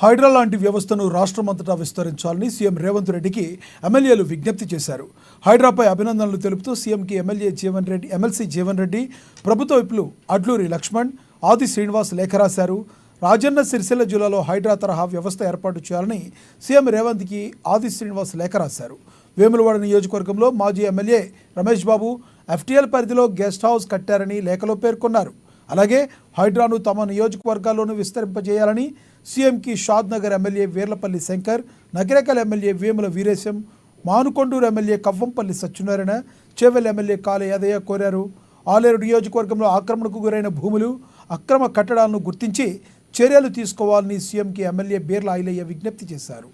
హైడ్రా లాంటి వ్యవస్థను రాష్ట్రమంతటా విస్తరించాలని సీఎం రేవంత్ రెడ్డికి ఎమ్మెల్యేలు విజ్ఞప్తి చేశారు. హైడ్రాపై అభినందనలు తెలుపుతూ సీఎంకి ఎమ్మెల్సీ జీవన్ రెడ్డి, ప్రభుత్వ విప్లు అడ్లూరి లక్ష్మణ్, ఆది శ్రీనివాస్ లేఖ రాశారు. రాజన్న సిరిసిల్ల జిల్లాలో హైడ్రా తరహా వ్యవస్థ ఏర్పాటు చేయాలని సీఎం రేవంత్కి ఆది శ్రీనివాస్ లేఖ రాశారు. వేములవాడ నియోజకవర్గంలో మాజీ ఎమ్మెల్యే రమేష్ బాబు ఎఫ్టీఎల్ పరిధిలో గెస్ట్ హౌస్ కట్టారని లేఖలో పేర్కొన్నారు. అలాగే హైడ్రాను తమ నియోజకవర్గాల్లోనూ విస్తరింపజేయాలని సీఎంకి Shadnagar MLA Veerlapally Shankar, Nakrekal MLA Vemula Veeresham, Manakondur MLA Kavvampally Satyanarayana, Chevella MLA Kale Yadaiah కోరారు. ఆలేరు నియోజకవర్గంలో ఆక్రమణకు గురైన భూములు, అక్రమ కట్టడాలను గుర్తించి చర్యలు తీసుకోవాలని సీఎంకి ఎమ్మెల్యే బీర్ల ఐలయ్య విజ్ఞప్తి చేశారు.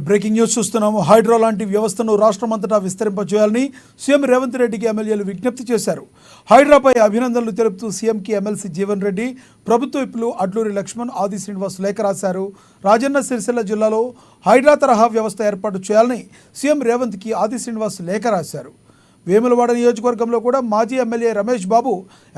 బ్రేకింగ్ న్యూస్ చూస్తున్నాము. హైడ్రా లాంటి వ్యవస్థను రాష్ట్రమంతటా విస్తరింపజేయాలని సీఎం రేవంత్ రెడ్డికి ఎమ్మెల్యేలు విజ్ఞప్తి చేశారు. హైడ్రాపై అభినందనలు తెలుపుతూ సీఎంకి ఎమ్మెల్సీ జీవన్ రెడ్డి, ప్రభుత్వ విప్లు అడ్లూరి లక్ష్మణ్, ఆది శ్రీనివాస్ లేఖ రాశారు. రాజన్న సిరిసిల్ల జిల్లాలో హైడ్రా తరహా వ్యవస్థ ఏర్పాటు చేయాలని సీఎం రేవంత్కి ఆది శ్రీనివాస్ లేఖ రాశారు. వేములవాడ నియోజకవర్గంలో కూడా మాజీ ఎమ్మెల్యే రమేష్ బాబు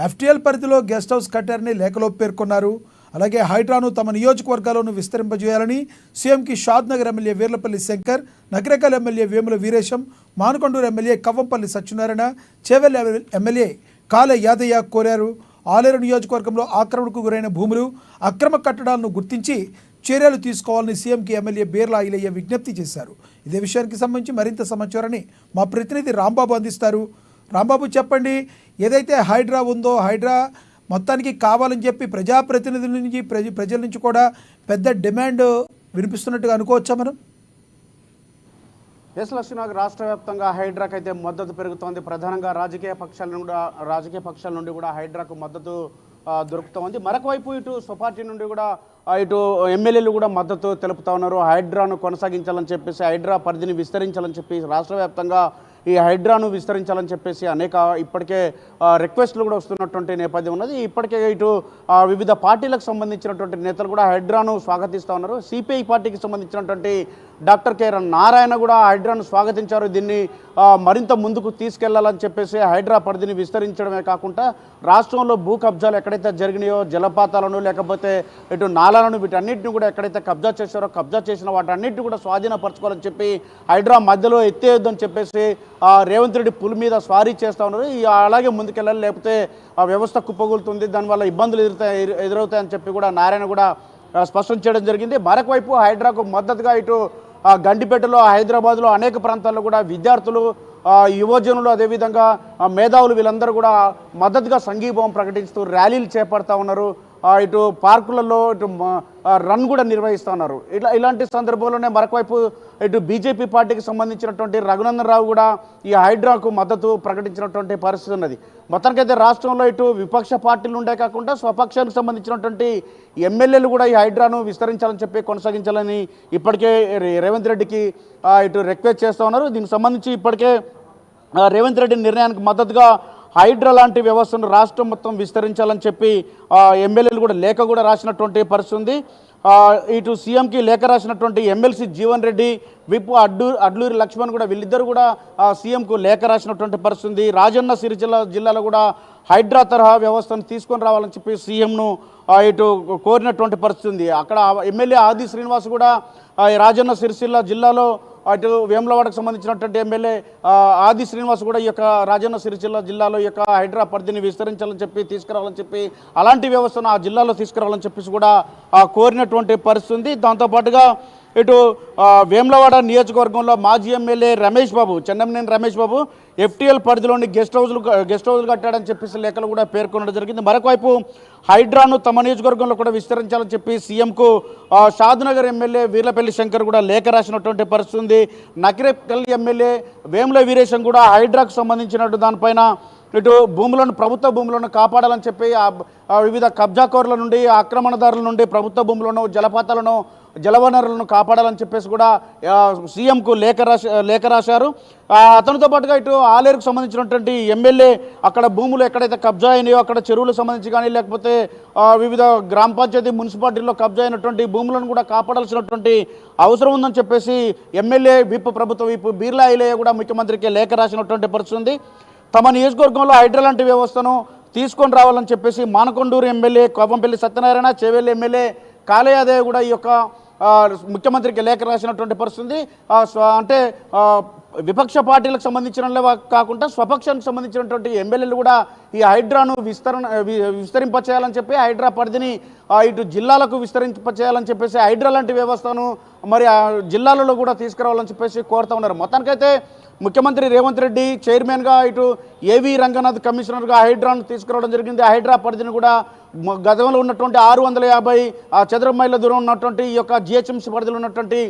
ఎఫ్టీఎల్ పరిధిలో గెస్ట్ హౌస్ కట్టారని లేఖలో పేర్కొన్నారు. అలాగే హైడ్రాను తమ నియోజకవర్గాలను విస్తరింపజేయాలని సీఎంకి Shadnagar MLA Veerlapally Shankar, Nakrekal MLA Vemula Veeresham, Manakondur MLA Kavvampally Satyanarayana, Chevella MLA Kale Yadaiah కోరారు. ఆలేరు నియోజకవర్గంలో ఆక్రమణకు గురైన భూములు, అక్రమ కట్టడాలను గుర్తించి చర్యలు తీసుకోవాలని సీఎంకి ఎమ్మెల్యే బీర్ల ఐలయ్య విజ్ఞప్తి చేశారు. ఇదే విషయానికి సంబంధించి మరింత సమాచారాన్ని మా ప్రతినిధి రాంబాబు అందిస్తారు. రాంబాబు, చెప్పండి, ఏదైతే హైడ్రా ఉందో హైడ్రా మొత్తానికి కావాలని చెప్పి ప్రజాప్రతినిధుల నుంచి ప్రజల నుంచి కూడా పెద్ద డిమాండ్ వినిపిస్తున్నట్టుగా అనుకోవచ్చా మనం? ఎస్ లక్ష్మణ్, రాష్ట్ర వ్యాప్తంగా హైడ్రాకు అయితే మద్దతు పెరుగుతోంది. ప్రధానంగా రాజకీయ పక్షాల నుండి కూడా హైడ్రాకు మద్దతు దొరుకుతోంది. మరొక వైపు ఇటు సొపార్టీ నుండి కూడా ఇటు ఎమ్మెల్యేలు కూడా మద్దతు తెలుపుతా ఉన్నారు. హైడ్రాను కొనసాగించాలని చెప్పేసి, హైడ్రా పరిధిని విస్తరించాలని చెప్పి, రాష్ట్ర వ్యాప్తంగా ఈ హైడ్రాను విస్తరించాలని చెప్పేసి అనేక ఇప్పటికే రిక్వెస్ట్లు కూడా వస్తున్నటువంటి నేపథ్యం ఉన్నది. ఇప్పటికే ఇటు వివిధ పార్టీలకు సంబంధించినటువంటి నేతలు కూడా హైడ్రాను స్వాగతిస్తూ ఉన్నారు. సిపిఐ పార్టీకి సంబంధించినటువంటి డాక్టర్ కె నారాయణ కూడా హైడ్రాను స్వాగతించారు. దీన్ని మరింత ముందుకు తీసుకెళ్లాలని చెప్పేసి హైడ్రా పరిధిని విస్తరించడమే కాకుండా రాష్ట్రంలో భూ కబ్జాలు ఎక్కడైతే జరిగినాయో, జలపాతాలను లేకపోతే ఇటు నాలాలను, వీటన్నిటిని కూడా ఎక్కడైతే కబ్జా చేశారో, కబ్జా చేసిన వాటన్నిటిని కూడా స్వాధీనపరచుకోవాలని చెప్పి హైడ్రా మధ్యలో ఎత్తేయొద్దని చెప్పేసి రేవంత్ రెడ్డి పులి మీద స్వారీ చేస్తూ ఉన్నారు. అలాగే ముందుకెళ్ళాలి, లేకపోతే ఆ వ్యవస్థ కుప్పగూలుతుంది, దానివల్ల ఇబ్బందులు ఎదురవుతాయని చెప్పి కూడా నారాయణ కూడా స్పష్టం చేయడం జరిగింది. మరొక వైపు హైడ్రాకు మద్దతుగా ఇటు గండిపేటలో, హైదరాబాద్లో అనేక ప్రాంతాల్లో కూడా విద్యార్థులు, యువజనులు, అదేవిధంగా మేధావులు వీళ్ళందరూ కూడా మద్దతుగా సంఘీభావం ప్రకటిస్తూ ర్యాలీలు చేపడతా ఉన్నారు. ఇటు పార్కులలో ఇటు రన్ కూడా నిర్వహిస్తూ ఉన్నారు. ఇలాంటి సందర్భంలోనే మరొకవైపు ఇటు బీజేపీ పార్టీకి సంబంధించినటువంటి రఘునందన్ రావు కూడా ఈ హైడ్రాకు మద్దతు ప్రకటించినటువంటి పరిస్థితి ఉన్నది. మొత్తానికైతే రాష్ట్రంలో ఇటు విపక్ష పార్టీలు ఉండే కాకుండా స్వపక్షానికి సంబంధించినటువంటి ఎమ్మెల్యేలు కూడా ఈ హైడ్రాను విస్తరించాలని చెప్పి కొనసాగించాలని ఇప్పటికే రేవంత్ రెడ్డికి ఇటు రిక్వెస్ట్ చేస్తూ ఉన్నారు. దీనికి సంబంధించి ఇప్పటికే రేవంత్ రెడ్డి నిర్ణయానికి మద్దతుగా హైడ్రా లాంటి వ్యవస్థను రాష్ట్రం మొత్తం విస్తరించాలని చెప్పి ఎమ్మెల్యేలు కూడా లేఖ కూడా రాసినటువంటి పరిస్థితి ఉంది. ఇటు సీఎంకి లేఖ రాసినటువంటి ఎమ్మెల్సీ జీవన్ రెడ్డి, విప్ అడ్లూరి లక్ష్మణ్ కూడా వీళ్ళిద్దరు కూడా సీఎంకు లేఖ రాసినటువంటి పరిస్థితి ఉంది. రాజన్న సిరిసిల్ల జిల్లాలో కూడా హైడ్రా తరహా వ్యవస్థను తీసుకొని రావాలని చెప్పి సీఎంను ఇటు కోరినటువంటి పరిస్థితి ఉంది. అక్కడ ఎమ్మెల్యే ఆది శ్రీనివాస్ కూడా రాజన్న సిరిసిల్ల జిల్లాలో అటు వేములవాడకు సంబంధించినటువంటి ఎమ్మెల్యే ఆది శ్రీనివాస్ కూడా ఈ యొక్క రాజన్న సిరిసిల్ల జిల్లాలో ఈ యొక్క హైడ్రా పరిధిని విస్తరించాలని చెప్పి తీసుకురావాలని చెప్పి అలాంటి వ్యవస్థను ఆ జిల్లాలో తీసుకురావాలని చెప్పేసి కూడా కోరినటువంటి పరిస్థితి ఉంది. దాంతోపాటుగా ఇటు వేములవాడ నియోజకవర్గంలో మాజీ ఎమ్మెల్యే రమేష్ బాబు, చెన్నమనేని రమేష్ బాబు ఎఫ్టీఎల్ పరిధిలోని గెస్ట్ హౌస్లు కట్టాడని చెప్పేసి లేఖలు కూడా పేర్కొనడం జరిగింది. మరొకవైపు హైడ్రాను తమ నియోజకవర్గంలో కూడా విస్తరించాలని చెప్పి సీఎంకు షాద్నగర్ ఎమ్మెల్యే వీర్లపల్లి శంకర్ కూడా లేఖ రాసినటువంటి పరిస్థితి ఉంది. నకిరేకల్ ఎమ్మెల్యే వేముల వీరేశం కూడా హైడ్రాకు సంబంధించినట్టు దానిపైన ఇటు భూములను, ప్రభుత్వ భూములను కాపాడాలని చెప్పి వివిధ కబ్జాకోరుల నుండి, ఆక్రమణదారుల నుండి ప్రభుత్వ భూములను, జలపాతాలను, జలవనరులను కాపాడాలని చెప్పేసి కూడా సీఎంకు లేఖ రాశారు. అతనితో పాటుగా ఇటు ఆలేరుకు సంబంధించినటువంటి ఎమ్మెల్యే అక్కడ భూములు ఎక్కడైతే కబ్జా అయినాయో అక్కడ చెరువులకు సంబంధించి కానీ, లేకపోతే వివిధ గ్రామ పంచాయతీ, మున్సిపాలిటీల్లో కబ్జా అయినటువంటి భూములను కూడా కాపాడాల్సినటువంటి అవసరం ఉందని చెప్పేసి ఎమ్మెల్యే ప్రభుత్వ విప్ బీర్లా ఐలయ్య కూడా ముఖ్యమంత్రికి లేఖ రాసినటువంటి పరిస్థితి ఉంది. తమ నియోజకవర్గంలో హైడ్రా లాంటి వ్యవస్థను తీసుకొని రావాలని చెప్పేసి మానకొండూరు ఎమ్మెల్యే కోపంపల్లి సత్యనారాయణ, చేవెళ్ళి ఎమ్మెల్యే కాళయాదేవి కూడా ఈ యొక్క ముఖ్యమంత్రికి లేఖ రాసినటువంటి పరిస్థితి. అంటే విపక్ష పార్టీలకు సంబంధించిన కాకుండా స్వపక్షానికి సంబంధించినటువంటి ఎమ్మెల్యేలు కూడా ఈ హైడ్రాను విస్తరింపచేయాలని చెప్పి, హైడ్రా పరిధిని ఇటు జిల్లాలకు విస్తరింపచేయాలని చెప్పేసి, హైడ్రా లాంటి వ్యవస్థను మరి జిల్లాలలో కూడా తీసుకురావాలని చెప్పేసి కోరుతూ ఉన్నారు. మొత్తానికైతే ముఖ్యమంత్రి రేవంత్ రెడ్డి చైర్మన్గా, ఇటు ఏవి రంగనాథ్ కమిషనర్గా హైడ్రాను తీసుకురావడం జరిగింది. హైడ్రా పరిధిని కూడా గతంలో ఉన్నటువంటి 650 చదరపు మైళ్ళ దూరం ఉన్నటువంటి ఈ యొక్క జిహెచ్ఎంసీ పరిధిలో ఉన్నటువంటి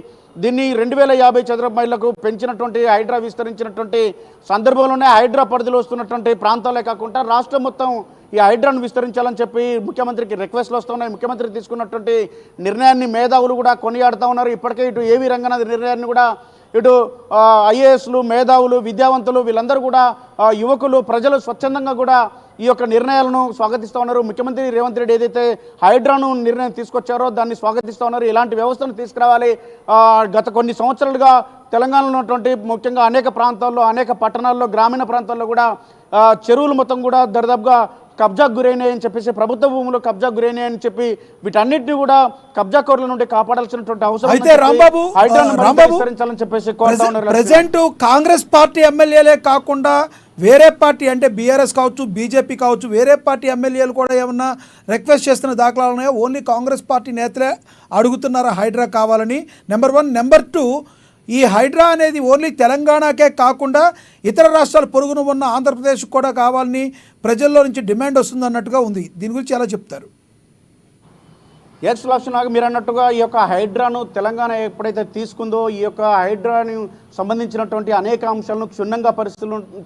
దీన్ని 2050 చదరపు మైళ్ళకు పెంచినటువంటి హైడ్రా విస్తరించినటువంటి సందర్భంలోనే హైడ్రా పరిధిలో వస్తున్నటువంటి ప్రాంతాలే కాకుండా రాష్ట్రం మొత్తం ఈ హైడ్రాను విస్తరించాలని చెప్పి ముఖ్యమంత్రికి రిక్వెస్ట్లు వస్తున్నాయి. ముఖ్యమంత్రి తీసుకున్నటువంటి నిర్ణయాన్ని మేధావులు కూడా కొనియాడుతూ ఉన్నారు. ఇప్పటికే ఇటు ఏవి రంగనాథ్ నిర్ణయాన్ని కూడా ఇటు ఐఏఎస్లు, మేధావులు, విద్యావంతులు వీళ్ళందరూ కూడా యువకులు, ప్రజలు స్వచ్ఛందంగా కూడా ఈ యొక్క నిర్ణయాలను స్వాగతిస్తూ ఉన్నారు. ముఖ్యమంత్రి రేవంత్ రెడ్డి ఏదైతే హైడ్రాను నిర్ణయం తీసుకొచ్చారో దాన్ని స్వాగతిస్తూ ఉన్నారు. ఇలాంటి వ్యవస్థను తీసుకురావాలి. గత కొన్ని సంవత్సరాలుగా తెలంగాణలో ఉన్నటువంటి ముఖ్యంగా అనేక ప్రాంతాల్లో, అనేక పట్టణాల్లో, గ్రామీణ ప్రాంతాల్లో కూడా చెరువులు మొత్తం కూడా దరిదాపుగా కబ్జాకు గురైనాయని చెప్పేసి, ప్రభుత్వ భూములు కబ్జాకు గురైనాయని చెప్పి వీటన్నిటిని కూడా కబ్జాకోరుల నుండి కాపాడాల్సినటువంటి అవసరం అయితే రాంబాబు చెప్పేసి ప్రెసెంట్ కాంగ్రెస్ పార్టీ ఎమ్మెల్యేలే కాకుండా వేరే పార్టీ అంటే బీఆర్ఎస్ కావచ్చు, బీజేపీ కావచ్చు, వేరే పార్టీ ఎమ్మెల్యేలు కూడా ఏమన్నా రిక్వెస్ట్ చేస్తున్న దాఖలాలు ఉన్నాయో? ఓన్లీ కాంగ్రెస్ పార్టీ నేతలే అడుగుతున్నారా హైడ్రా కావాలని? నెంబర్ 1. నెంబర్ 2, ఈ హైడ్రా అనేది ఓన్లీ తెలంగాణకే కాకుండా ఇతర రాష్ట్రాల పొరుగున ఉన్న ఆంధ్రప్రదేశ్కి కూడా కావాలని ప్రజల్లో నుంచి డిమాండ్ వస్తుంది అన్నట్టుగా ఉంది. దీని గురించి ఎలా చెప్తారు? ఎస్ లక్ష్మణ్, మీరు అన్నట్టుగా ఈ యొక్క హైడ్రాను తెలంగాణ ఎప్పుడైతే తీసుకుందో ఈ యొక్క హైడ్రాను సంబంధించినటువంటి అనేక అంశాలను క్షుణ్ణంగా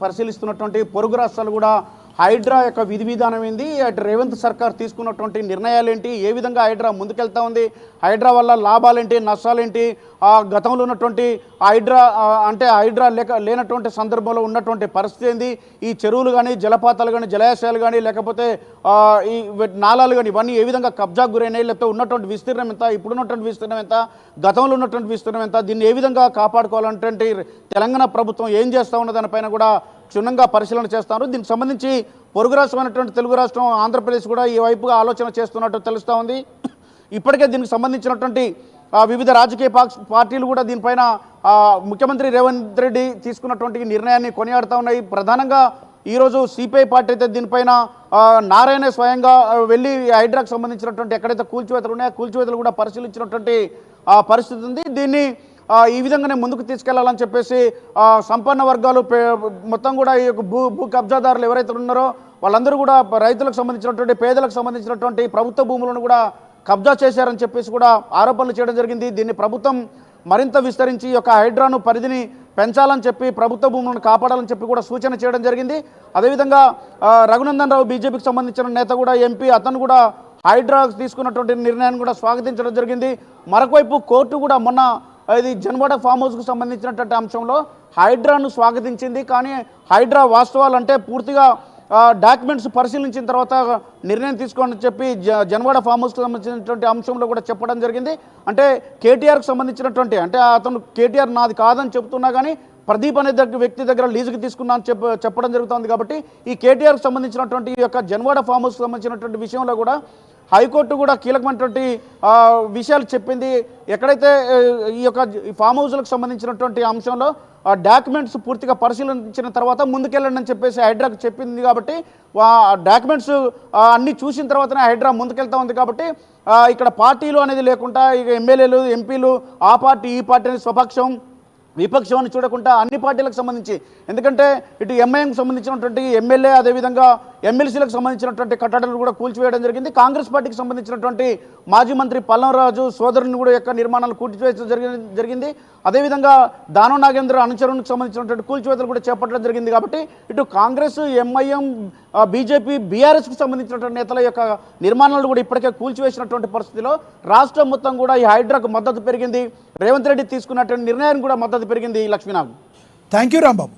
పరిశీలిస్తున్నటువంటి పొరుగు రాష్ట్రాలు కూడా హైడ్రా యొక్క విధి విధానం ఏంది, అటు రేవంత్ సర్కార్ తీసుకున్నటువంటి నిర్ణయాలు ఏంటి, ఏ విధంగా హైడ్రా ముందుకెళ్తా ఉంది, హైడ్రా వల్ల లాభాలేంటి, నష్టాలేంటి, గతంలో ఉన్నటువంటి హైడ్రా లేనటువంటి సందర్భంలో ఉన్నటువంటి పరిస్థితి ఏంది, ఈ చెరువులు కానీ, జలపాతాలు కానీ, జలాశయాలు కానీ, లేకపోతే ఈ నాలాలు కానీ ఇవన్నీ ఏ విధంగా కబ్జాకు గురైనాయి, లేకపోతే ఉన్నటువంటి విస్తీర్ణం ఎంత, ఇప్పుడున్నటువంటి విస్తీర్ణం ఎంత, గతంలో ఉన్నటువంటి విస్తీర్ణం ఎంత, దీన్ని ఏ విధంగా కాపాడుకోవాలంటే తెలంగాణ ప్రభుత్వం ఏం చేస్తూ ఉన్న దానిపైన కూడా క్షుణ్ణంగా పరిశీలన చేస్తారు. దీనికి సంబంధించి పొరుగు రాష్ట్రమైనటువంటి తెలుగు రాష్ట్రం ఆంధ్రప్రదేశ్ కూడా ఈ వైపుగా ఆలోచన చేస్తున్నట్టు తెలుస్తూ ఉంది. ఇప్పటికే దీనికి సంబంధించినటువంటి వివిధ రాజకీయ పార్టీలు కూడా దీనిపైన ముఖ్యమంత్రి రేవంత్ రెడ్డి తీసుకున్నటువంటి ఈ నిర్ణయాన్ని కొనియాడుతూ ఉన్నాయి. ప్రధానంగా ఈరోజు సిపిఐ పార్టీ అయితే దీనిపైన నారాయణ స్వయంగా వెళ్ళి హైడ్రాకు సంబంధించినటువంటి ఎక్కడైతే కూల్చివేతలు ఉన్నాయో కూల్చివేతలు కూడా పరిశీలించినటువంటి పరిస్థితి ఉంది. దీన్ని ఈ విధంగానే ముందుకు తీసుకెళ్లాలని చెప్పేసి సంపన్న వర్గాలు మొత్తం కూడా ఈ యొక్క భూ కబ్జాదారులు ఎవరైతే ఉన్నారో వాళ్ళందరూ కూడా రైతులకు సంబంధించినటువంటి పేదలకు సంబంధించినటువంటి ప్రభుత్వ భూములను కూడా కబ్జా చేశారని చెప్పేసి కూడా ఆరోపణలు చేయడం జరిగింది. దీన్ని ప్రభుత్వం మరింత విస్తరించి ఈ యొక్క హైడ్రాను పరిధిని పెంచాలని చెప్పి ప్రభుత్వ భూములను కాపాడాలని చెప్పి కూడా సూచన చేయడం జరిగింది. అదేవిధంగా రఘునందన్ రావు బీజేపీకి సంబంధించిన నేత కూడా ఎంపీ అతను కూడా హైడ్రా తీసుకున్నటువంటి నిర్ణయాన్ని కూడా స్వాగతించడం జరిగింది. మరొకవైపు కోర్టు కూడా మొన్న ఇది జన్వాడ ఫామ్ హౌస్కు సంబంధించినటువంటి అంశంలో హైడ్రాను స్వాగతించింది. కానీ హైడ్రా వాస్తవాలంటే పూర్తిగా డాక్యుమెంట్స్ పరిశీలించిన తర్వాత నిర్ణయం తీసుకోని చెప్పి జన్వాడ ఫామ్ హౌస్కి సంబంధించినటువంటి అంశంలో కూడా చెప్పడం జరిగింది. అంటే కేటీఆర్కి సంబంధించినటువంటి అంటే అతను కేటీఆర్ నాది కాదని చెప్తున్నా కానీ ప్రదీప్ అనే వ్యక్తి దగ్గర లీజుకి తీసుకున్నా అని చెప్పడం జరుగుతుంది. కాబట్టి ఈ కేటీఆర్కి సంబంధించినటువంటి ఈ యొక్క జన్వాడ ఫామ్ హౌస్కి సంబంధించినటువంటి విషయంలో కూడా హైకోర్టు కూడా కీలకమైనటువంటి విషయాలు చెప్పింది. ఎక్కడైతే ఈ యొక్క ఫామ్ హౌస్లకు సంబంధించినటువంటి అంశంలో డాక్యుమెంట్స్ పూర్తిగా పరిశీలించిన తర్వాత ముందుకెళ్ళండి అని చెప్పేసి హైడ్రాకు చెప్పింది. కాబట్టి డాక్యుమెంట్స్ అన్నీ చూసిన తర్వాతనే హైడ్రా ముందుకెళ్తా ఉంది. కాబట్టి ఇక్కడ పార్టీలు అనేది లేకుండా ఇక ఎమ్మెల్యేలు ఎంపీలు ఆ పార్టీ ఈ పార్టీని స్వపక్షం విపక్షం అని చూడకుండా అన్ని పార్టీలకు సంబంధించి, ఎందుకంటే ఇటు ఎంఐఎంకి సంబంధించినటువంటి ఎమ్మెల్యే అదేవిధంగా ఎమ్మెల్సీలకు సంబంధించినటువంటి కట్టడాలు కూడా కూల్చివేయడం జరిగింది. కాంగ్రెస్ పార్టీకి సంబంధించినటువంటి మాజీ మంత్రి పల్లంరాజు సోదరుని కూడా యొక్క నిర్మాణాలు కూల్చివేయడం జరిగింది. అదేవిధంగా దానం నాగేంద్ర అనుచరునికి సంబంధించినటువంటి కూల్చివేతలు కూడా చేపట్టడం జరిగింది. కాబట్టి ఇటు కాంగ్రెస్ ఎంఐఎం బీజేపీ బీఆర్ఎస్కి సంబంధించినటువంటి నేతల యొక్క నిర్మాణాలు కూడా ఇప్పటికే కూల్చివేసినటువంటి పరిస్థితిలో రాష్ట్రం మొత్తం కూడా ఈ హైడ్రాకు మద్దతు పెరిగింది. రేవంత్ రెడ్డి తీసుకున్నటువంటి నిర్ణయానికి కూడా మద్దతు పెరిగింది. Lakshminath, thank you Rambabu.